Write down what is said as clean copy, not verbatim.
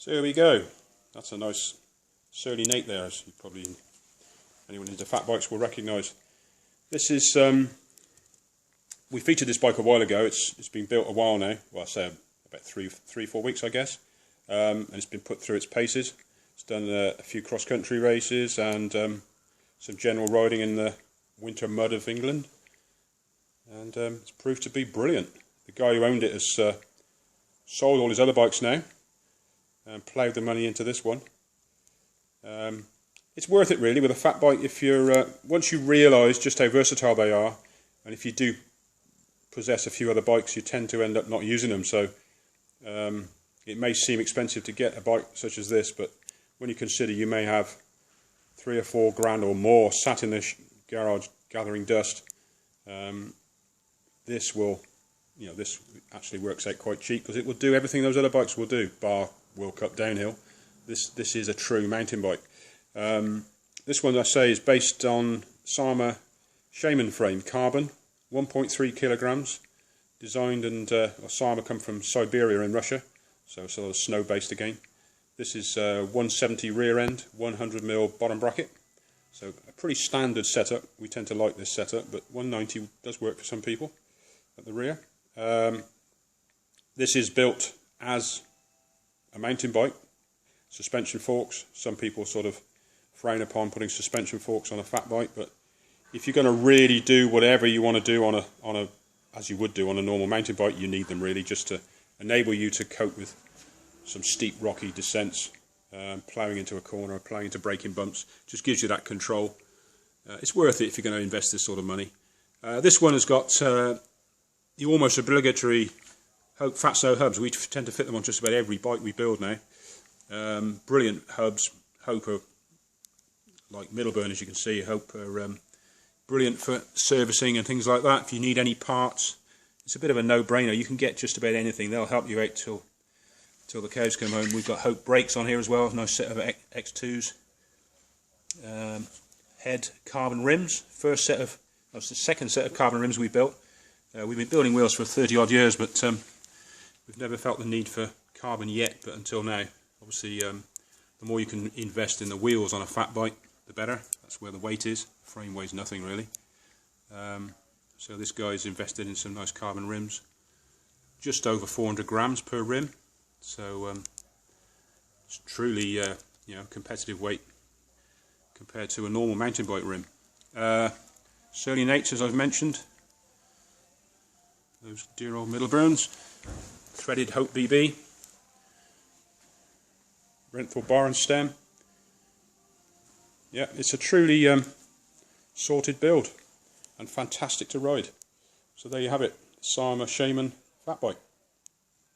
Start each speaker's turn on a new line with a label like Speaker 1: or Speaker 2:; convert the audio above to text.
Speaker 1: So here we go. That's a nice surly Nate there, as you probably, anyone into fat bikes will recognise. This is, we featured this bike a while ago. It's been built a while now. Well, I say about three, 4 weeks, I guess. And it's been put through its paces. It's done a few cross-country races and some general riding in the winter mud of England. And it's proved to be brilliant. The guy who owned it has sold all his other bikes now and ploughed the money into this one. It's worth it really with a fat bike if you're once you realise just how versatile they are, and if you do possess a few other bikes, you tend to end up not using them. So it may seem expensive to get a bike such as this, but when you consider you may have 3 or 4 grand or more sat in the garage gathering dust, this will, this actually works out quite cheap because it will do everything those other bikes will do, bar World Cup downhill. This is a true mountain bike. This one, I say, is based on Sarma Shaman frame, carbon, 1.3 kilograms, designed, and Sarma come from Siberia in Russia, so sort of snow based again. This is 170 rear end, 100mm bottom bracket, so a pretty standard setup. We tend to like this setup, but 190 does work for some people at the rear. This is built as a mountain bike. Suspension forks, some people sort of frown upon putting suspension forks on a fat bike, but if you're going to really do whatever you want to do on a as you would do on a normal mountain bike, you need them really just to enable you to cope with some steep rocky descents, ploughing into a corner, ploughing into braking bumps. Just gives you that control. It's worth it if you're going to invest this sort of money. This one has got the almost obligatory Hope Fatso hubs. We tend to fit them on just about every bike we build now. Brilliant hubs. Hope are like Middleburn, as you can see. Hope are brilliant for servicing and things like that. If you need any parts, it's a bit of a no-brainer. You can get just about anything. They'll help you out till the cows come home. We've got Hope brakes on here as well. Nice set of X2s. Head carbon rims. That's the second set of carbon rims we built. We've been building wheels for 30 odd years, but we've never felt the need for carbon yet, but until now. Obviously, the more you can invest in the wheels on a fat bike, the better. That's where the weight is. Frame weighs nothing really. So this guy's invested in some nice carbon rims. Just over 400 grams per rim. So it's truly competitive weight compared to a normal mountain bike rim. Surly Nates, as I've mentioned. Those dear old Middleburns. Threaded Hope BB. Renthal bar and stem. Yeah, it's a truly sorted build and fantastic to ride. So there you have it, Sarma Shaman fat bike.